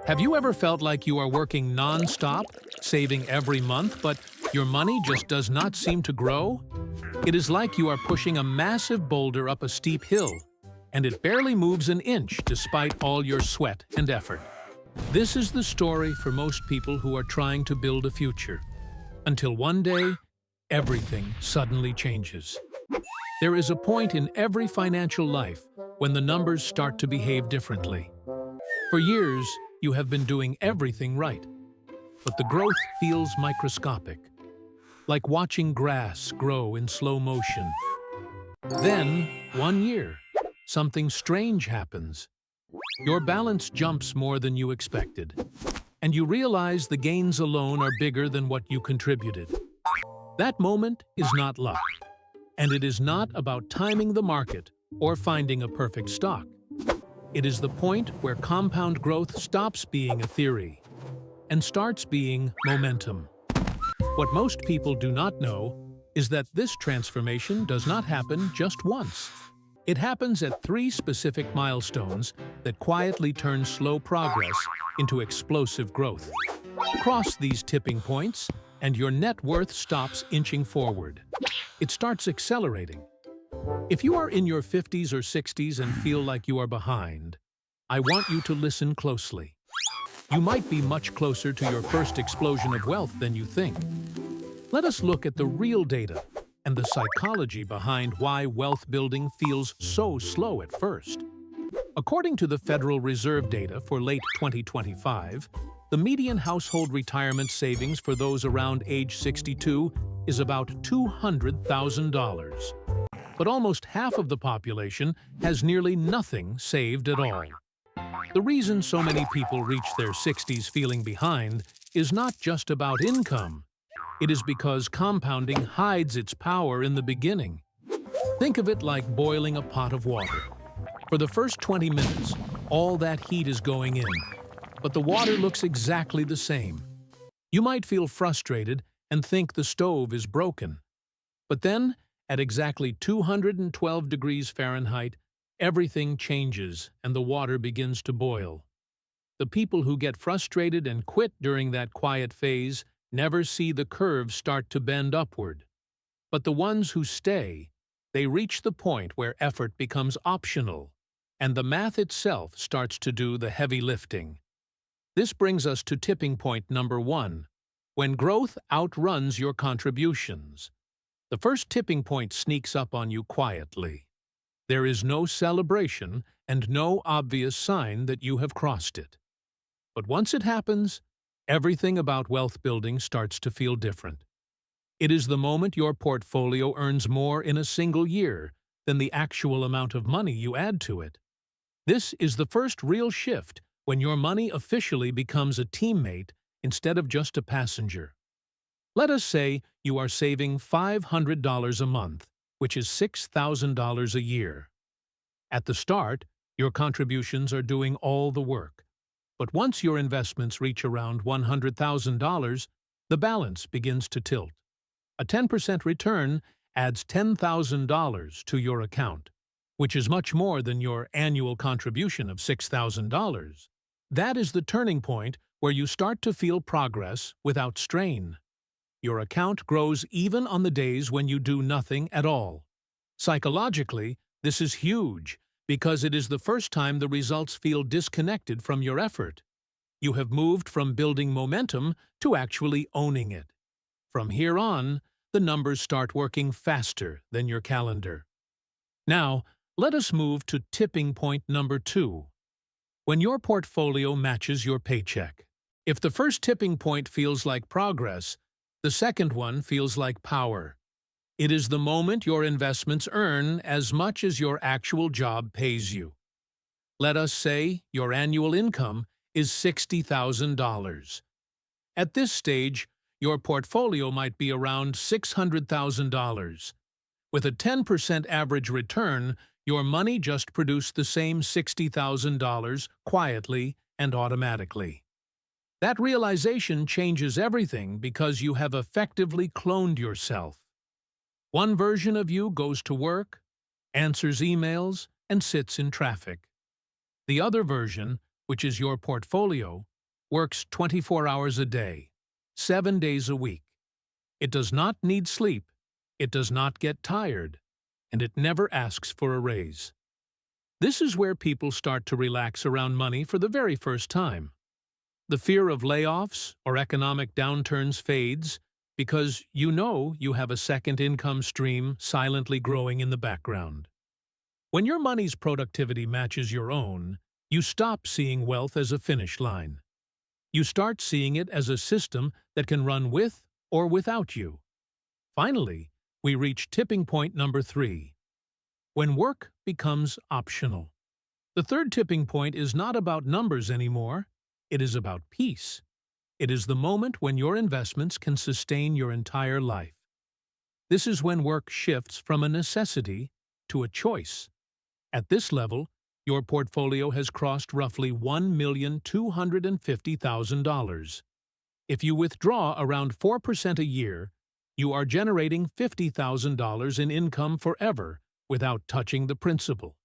Have you ever felt like you are working non-stop, saving every month, but your money just does not seem to grow? It is like you are pushing a massive boulder up a steep hill, and it barely moves an inch despite all your sweat and effort. This is the story for most people who are trying to build a future. Until one day, everything suddenly changes. There is a point in every financial life when the numbers start to behave differently. For years, you have been doing everything right, but the growth feels microscopic, like watching grass grow in slow motion. Then, one year, something strange happens. Your balance jumps more than you expected, and you realize the gains alone are bigger than what you contributed. That moment is not luck, and it is not about timing the market or finding a perfect stock. It is the point where compound growth stops being a theory and starts being momentum. What most people do not know is that this transformation does not happen just once. It happens at 3 specific milestones that quietly turn slow progress into explosive growth. Cross these tipping points, and your net worth stops inching forward. It starts accelerating. If you are in your 50s or 60s and feel like you are behind, I want you to listen closely. You might be much closer to your first explosion of wealth than you think. Let us look at the real data and the psychology behind why wealth building feels so slow at first. According to the Federal Reserve data for late 2025, the median household retirement savings for those around age 62 is about $200,000. But almost half of the population has nearly nothing saved at all. The reason so many people reach their 60s feeling behind is not just about income. It is because compounding hides its power in the beginning. Think of it like boiling a pot of water. For the first 20 minutes, all that heat is going in, but the water looks exactly the same. You might feel frustrated and think the stove is broken. But then, at exactly 212 degrees Fahrenheit, everything changes and the water begins to boil. The people who get frustrated and quit during that quiet phase never see the curve start to bend upward. But the ones who stay, they reach the point where effort becomes optional, and the math itself starts to do the heavy lifting. This brings us to tipping point number 1, when growth outruns your contributions. The first tipping point sneaks up on you quietly. There is no celebration and no obvious sign that you have crossed it. But once it happens, everything about wealth building starts to feel different. It is the moment your portfolio earns more in a single year than the actual amount of money you add to it. This is the first real shift when your money officially becomes a teammate instead of just a passenger. Let us say you are saving $500 a month, which is $6,000 a year. At the start, your contributions are doing all the work. But once your investments reach around $100,000, the balance begins to tilt. A 10% return adds $10,000 to your account, which is much more than your annual contribution of $6,000. That is the turning point where you start to feel progress without strain. Your account grows even on the days when you do nothing at all. Psychologically, this is huge because it is the first time the results feel disconnected from your effort. You have moved from building momentum to actually owning it. From here on, the numbers start working faster than your calendar. Now, let us move to tipping point number 2, when your portfolio matches your paycheck. If the first tipping point feels like progress, the second one feels like power. It is the moment your investments earn as much as your actual job pays you. Let us say your annual income is $60,000. At this stage, your portfolio might be around $600,000. With a 10% average return, your money just produced the same $60,000 quietly and automatically. That realization changes everything because you have effectively cloned yourself. One version of you goes to work, answers emails, and sits in traffic. The other version, which is your portfolio, works 24 hours a day, 7 days a week. It does not need sleep, it does not get tired, and it never asks for a raise. This is where people start to relax around money for the very first time. The fear of layoffs or economic downturns fades because you have a second income stream silently growing in the background. When your money's productivity matches your own, you stop seeing wealth as a finish line. You start seeing it as a system that can run with or without you. Finally, we reach tipping point number 3. When work becomes optional. The third tipping point is not about numbers anymore. It is about peace. It is the moment when your investments can sustain your entire life. This is when work shifts from a necessity to a choice. At this level, your portfolio has crossed roughly $1,250,000. If you withdraw around 4% a year, you are generating $50,000 in income forever without touching the principal.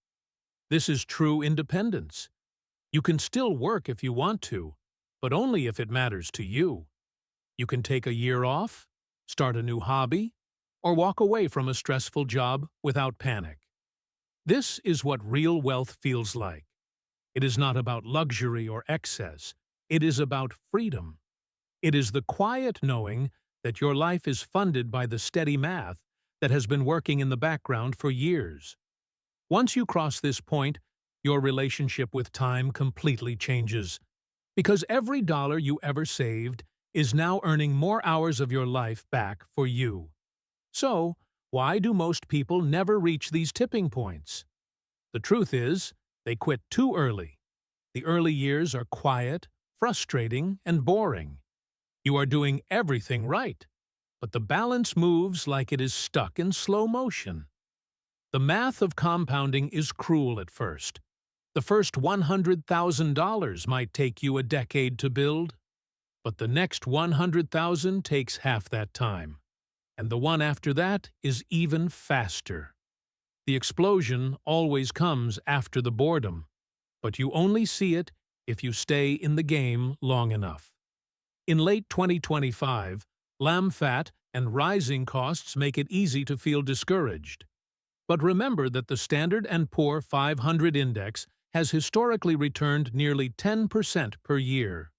This is true independence. You can still work if you want to, but only if it matters to you. You can take a year off, start a new hobby, or walk away from a stressful job without panic. This is what real wealth feels like. It is not about luxury or excess. It is about freedom. It is the quiet knowing that your life is funded by the steady math that has been working in the background for years. Once you cross this point, your relationship with time completely changes, because every dollar you ever saved is now earning more hours of your life back for you. So, why do most people never reach these tipping points? The truth is, they quit too early. The early years are quiet, frustrating, and boring. You are doing everything right, but the balance moves like it is stuck in slow motion. The math of compounding is cruel at first. The first $100,000 might take you a decade to build, but the next $100,000 takes half that time, and the one after that is even faster. The explosion always comes after the boredom, but you only see it if you stay in the game long enough. In late 2025, lamb fat and rising costs make it easy to feel discouraged. But remember that the Standard & Poor 500 index has historically returned nearly 10% per year.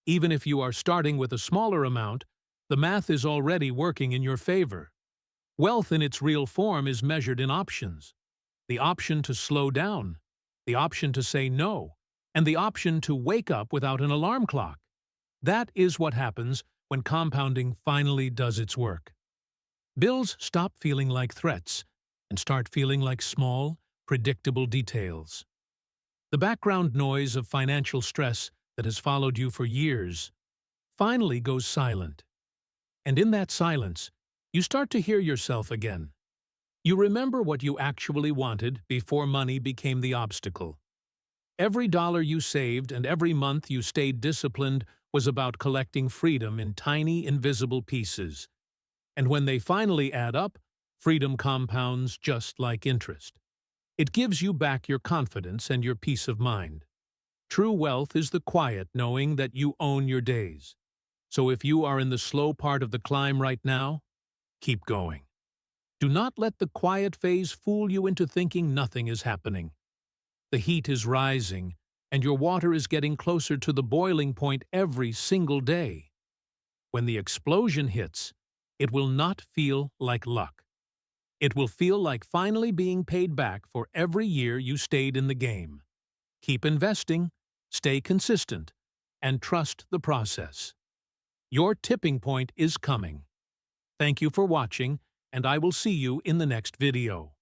Even if you are starting with a smaller amount, the math is already working in your favor. Wealth in its real form is measured in options. The option to slow down, the option to say no, and the option to wake up without an alarm clock. That is what happens when compounding finally does its work. Bills stop feeling like threats and start feeling like small, predictable details. The background noise of financial stress that has followed you for years finally goes silent. And in that silence, you start to hear yourself again. You remember what you actually wanted before money became the obstacle. Every dollar you saved and every month you stayed disciplined was about collecting freedom in tiny, invisible pieces. And when they finally add up, freedom compounds just like interest. It gives you back your confidence and your peace of mind. True wealth is the quiet knowing that you own your days. So if you are in the slow part of the climb right now, keep going. Do not let the quiet phase fool you into thinking nothing is happening. The heat is rising, and your water is getting closer to the boiling point every single day. When the explosion hits, it will not feel like luck. It will feel like finally being paid back for every year you stayed in the game. Keep investing, stay consistent, and trust the process. Your tipping point is coming. Thank you for watching, and I will see you in the next video.